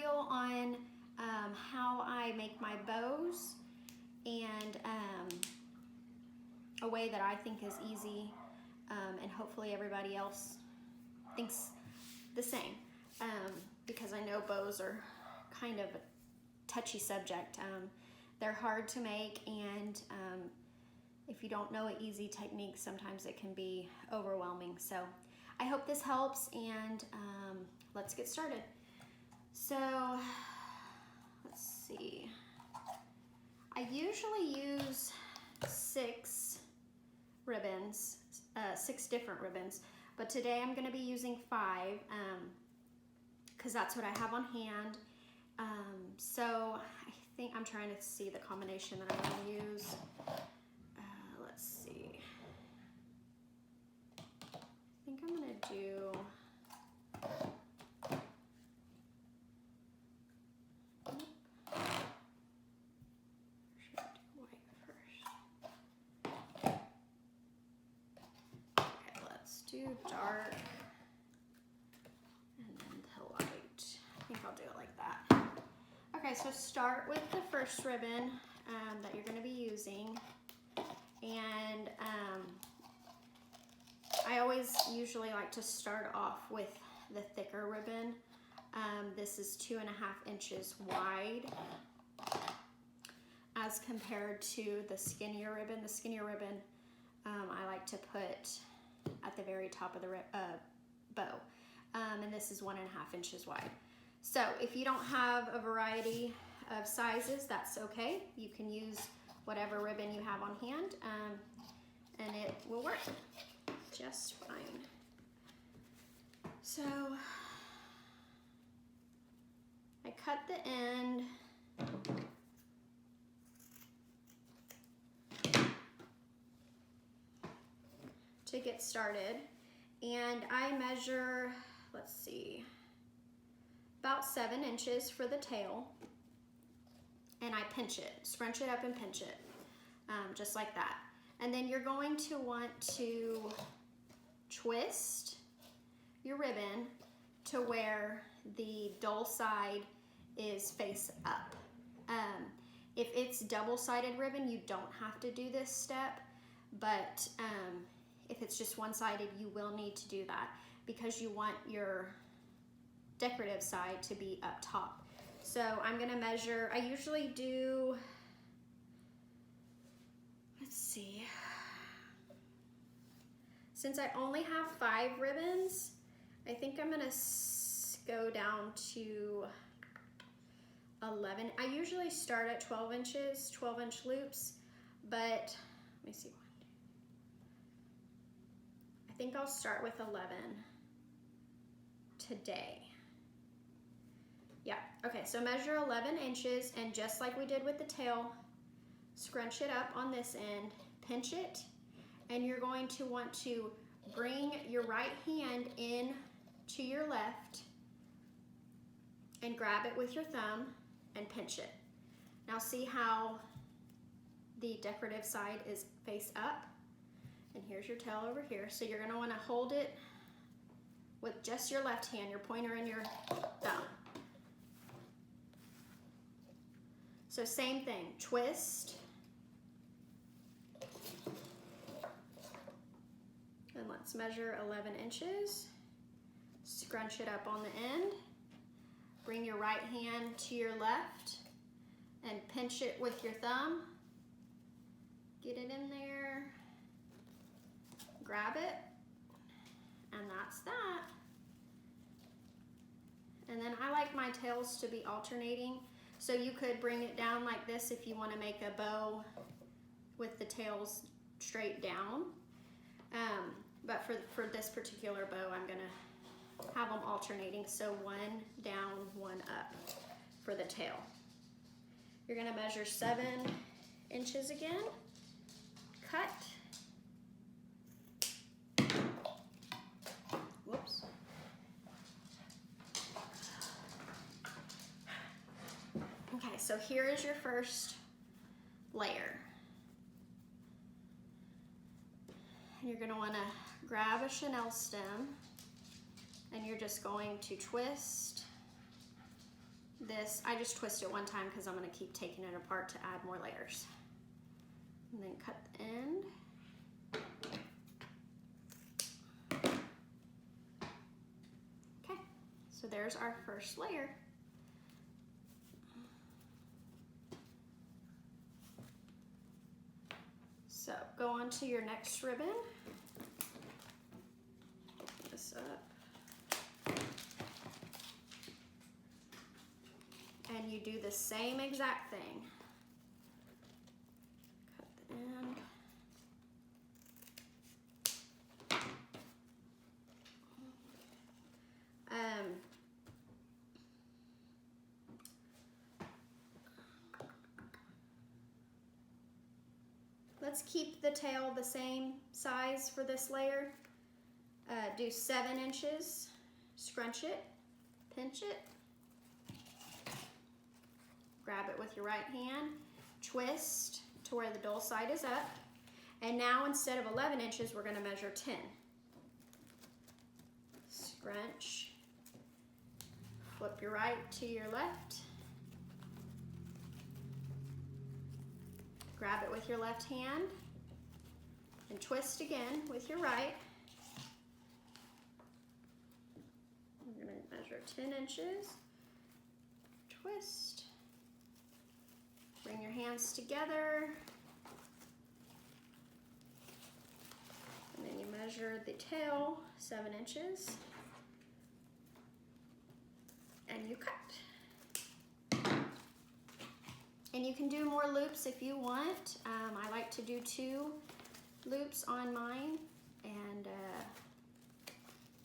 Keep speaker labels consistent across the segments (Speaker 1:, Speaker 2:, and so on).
Speaker 1: tutorial on how I make my bows, and a way that I think is easy, and hopefully everybody else thinks the same, because I know bows are kind of a touchy subject. They're hard to make, and if you don't know an easy technique, sometimes it can be overwhelming. So I hope this helps, and let's get started. So let's see. I usually use 6 ribbons, 6 different ribbons, but today I'm going to be using 5 because that's what I have on hand. So I think I'm trying to see the combination that I'm going to use. Let's see. I think I'm going to do dark and then the light. I think I'll do it like that. Okay, so start with the first ribbon that you're going to be using, and I always usually like to start off with the thicker ribbon. This is 2.5 inches wide as compared to the skinnier ribbon. The skinnier ribbon I like to put at the very top of the bow, and this is 1.5 inches wide. So if you don't have a variety of sizes, that's okay. You can use whatever ribbon you have on hand, and it will work just fine. So I cut the end to get started, and I measure, let's see, about 7 inches for the tail, and I pinch it, scrunch it up and pinch it, just like that. And then you're going to want to twist your ribbon to where the dull side is face up. If it's double-sided ribbon, you don't have to do this step, but if it's just one-sided, you will need to do that because you want your decorative side to be up top. So I'm gonna measure, I usually do, let's see, since I only have 5 ribbons, I think I'm gonna go down to 11. I usually start at 12 inches, 12-inch loops, but let me see. I think I'll start with 11 today. Yeah, okay, so measure 11 inches, and just like we did with the tail, scrunch it up on this end, pinch it, and you're going to want to bring your right hand in to your left and grab it with your thumb and pinch it. Now see how the decorative side is face up? And here's your tail over here. So you're gonna wanna hold it with just your left hand, your pointer and your thumb. So same thing, twist. And let's measure 11 inches. Scrunch it up on the end. Bring your right hand to your left and pinch it with your thumb. Get it in there. Grab it, and that's that. And then I like my tails to be alternating, so you could bring it down like this if you want to make a bow with the tails straight down. But for this particular bow, I'm gonna have them alternating, so 1 down, 1 up for the tail. You're gonna measure 7 inches again, cut. Whoops. Okay, so here is your first layer. You're going to want to grab a chenille stem, and you're just going to twist this, I just twist it one time because I'm going to keep taking it apart to add more layers. And then cut the end. Okay, so there's our first layer. So go on to your next ribbon. Open this up. And you do the same exact thing. Cut the end. Let's keep the tail the same size for this layer. Do 7 inches, scrunch it, pinch it, grab it with your right hand, twist to where the dull side is up, and now instead of 11 inches, we're going to measure 10. Scrunch, flip your right to your left, grab it with your left hand, and twist again with your right. We're going to measure 10 inches, twist, bring your hands together, and then you measure the tail 7 inches, and you cut. And you can do more loops if you want. I like to do 2 loops on mine, and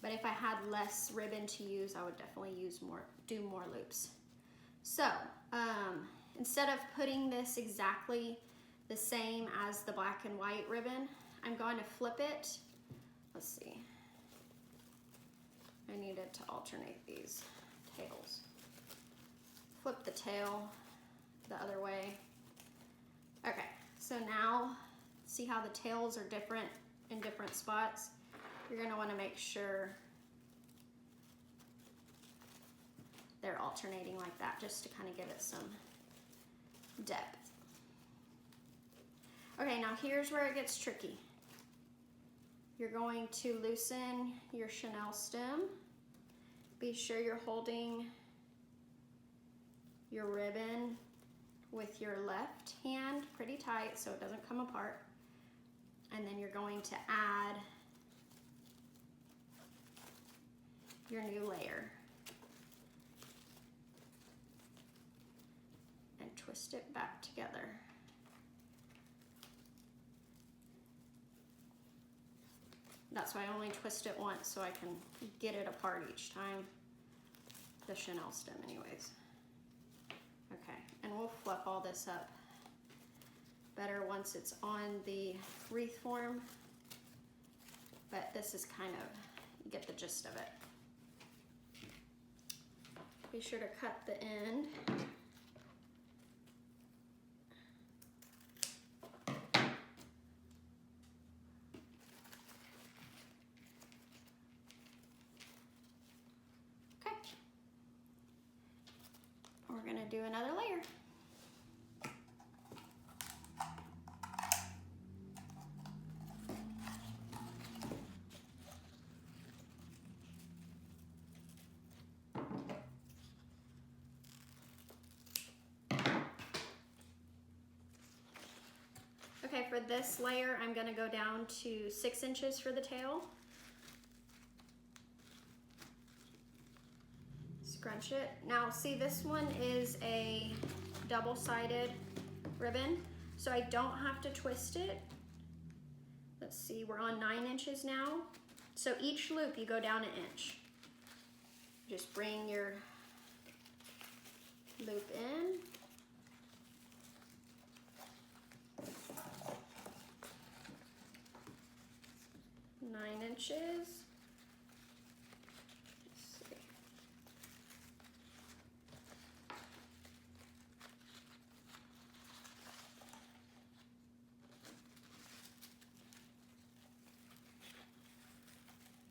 Speaker 1: but if I had less ribbon to use, I would definitely do more loops. So instead of putting this exactly the same as the black and white ribbon, I'm going to flip it. Let's see. I needed to alternate these tails. Flip the tail the other way. Okay, so now see how the tails are different in different spots? You're going to want to make sure they're alternating like that, just to kind of give it some depth. Okay, now here's where it gets tricky. You're going to loosen your chenille stem. Be sure you're holding your ribbon with your left hand pretty tight so it doesn't come apart. And then you're going to add your new layer and twist it back together. That's why I only twist it once, so I can get it apart each time, the chenille stem anyways. Okay, and we'll fluff all this up better once it's on the wreath form, but this is kind of, you get the gist of it. Be sure to cut the end. Okay. We're going to do another layer. Okay, for this layer, I'm going to go down to 6 inches for the tail. Scrunch it. Now, see, this one is a double-sided ribbon, so I don't have to twist it. Let's see, we're on 9 inches now. So each loop, you go down an inch. Just bring your loop in. Nine inches. Let's see.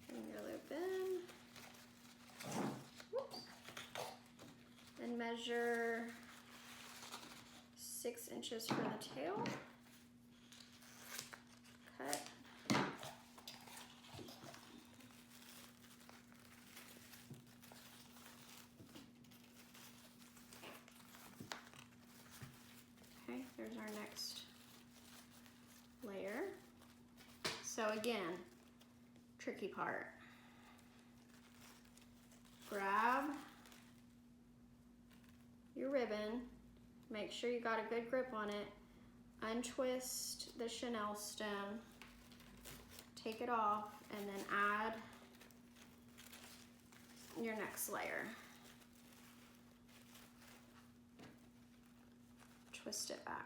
Speaker 1: Bring your loop in. Whoops. And measure measure 6 inches for the tail. Cut. Okay, there's our next layer. So again, tricky part. Grab your ribbon, make sure you got a good grip on it, untwist the chenille stem, take it off, and then add your next layer. Twist it back.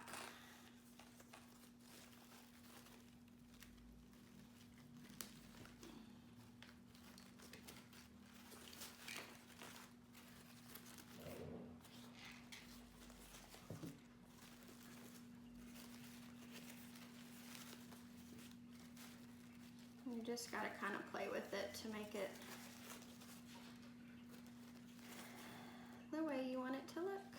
Speaker 1: You just got to kind of play with it to make it the way you want it to look.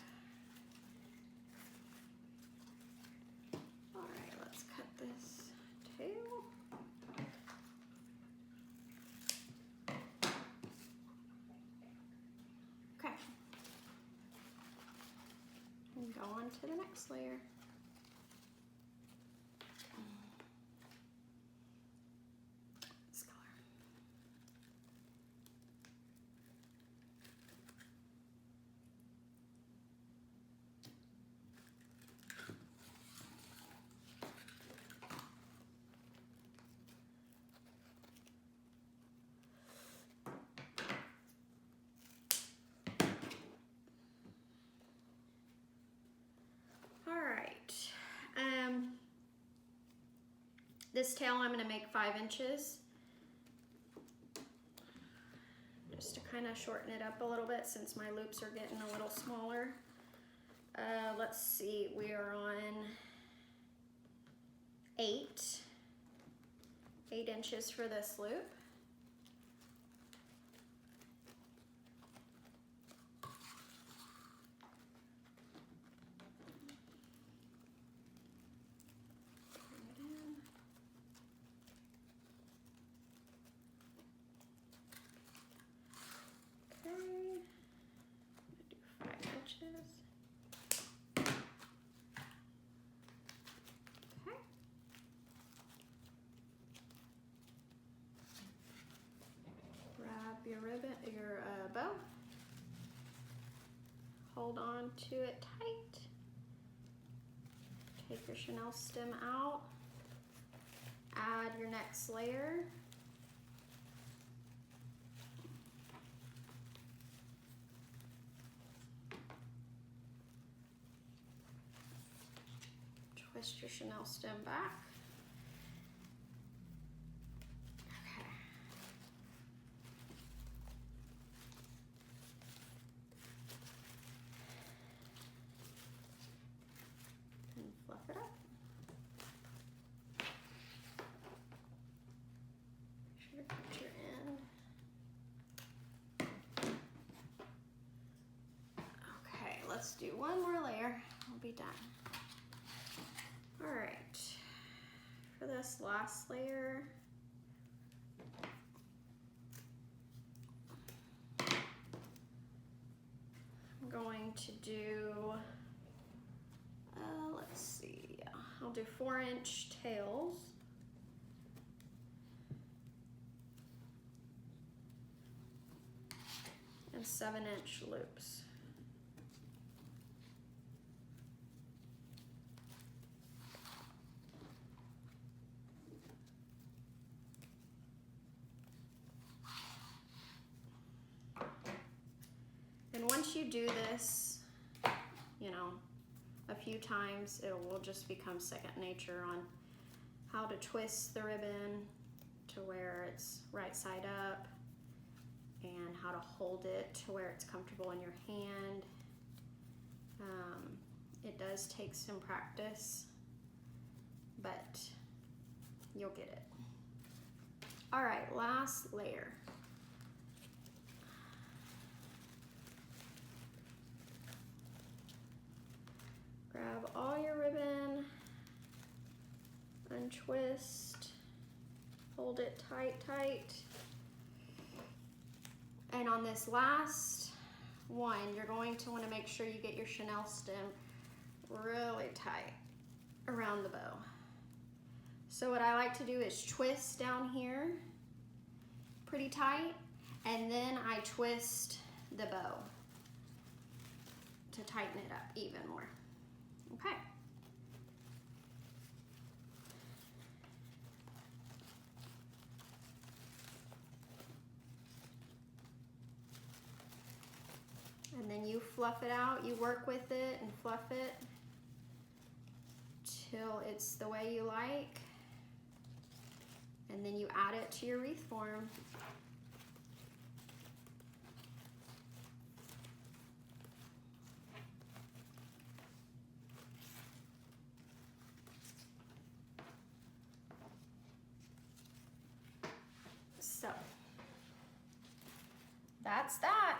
Speaker 1: All right, let's cut this tail. Okay. And go on to the next layer. This tail I'm going to make 5 inches, just to kind of shorten it up a little bit since my loops are getting a little smaller. Let's see, we are on 8 inches for this loop. Your ribbon, your bow. Hold on to it tight. Take your chenille stem out. Add your next layer. Twist your chenille stem back. Let's do one more layer, we'll be done. All right, for this last layer, I'm going to do, let's see, I'll do 4-inch tails. And 7-inch loops. And once you do this, you know, a few times, it will just become second nature on how to twist the ribbon to where it's right side up and how to hold it to where it's comfortable in your hand. It does take some practice, but you'll get it. All right, last layer. Grab all your ribbon, untwist, hold it tight, tight. And on this last one, you're going to want to make sure you get your Chenille Steam really tight around the bow. So what I like to do is twist down here pretty tight, and then I twist the bow to tighten it up even more. Okay. And then you fluff it out, you work with it and fluff it till it's the way you like. And then you add it to your wreath form. So, that's that.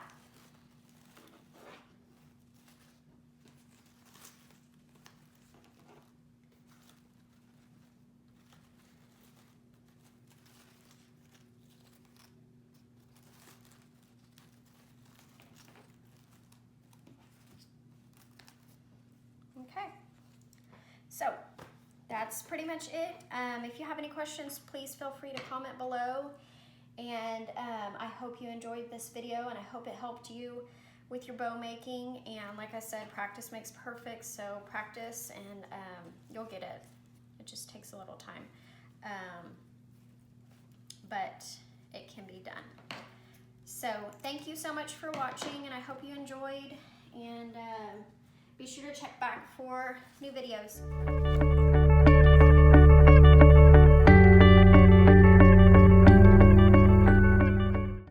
Speaker 1: Okay, so that's pretty much it. If you have any questions, please feel free to comment below. And I hope you enjoyed this video, and I hope it helped you with your bow making. And like I said, practice makes perfect, so practice and you'll get it. It just takes a little time, but it can be done. So thank you so much for watching, and I hope you enjoyed, and be sure to check back for new videos.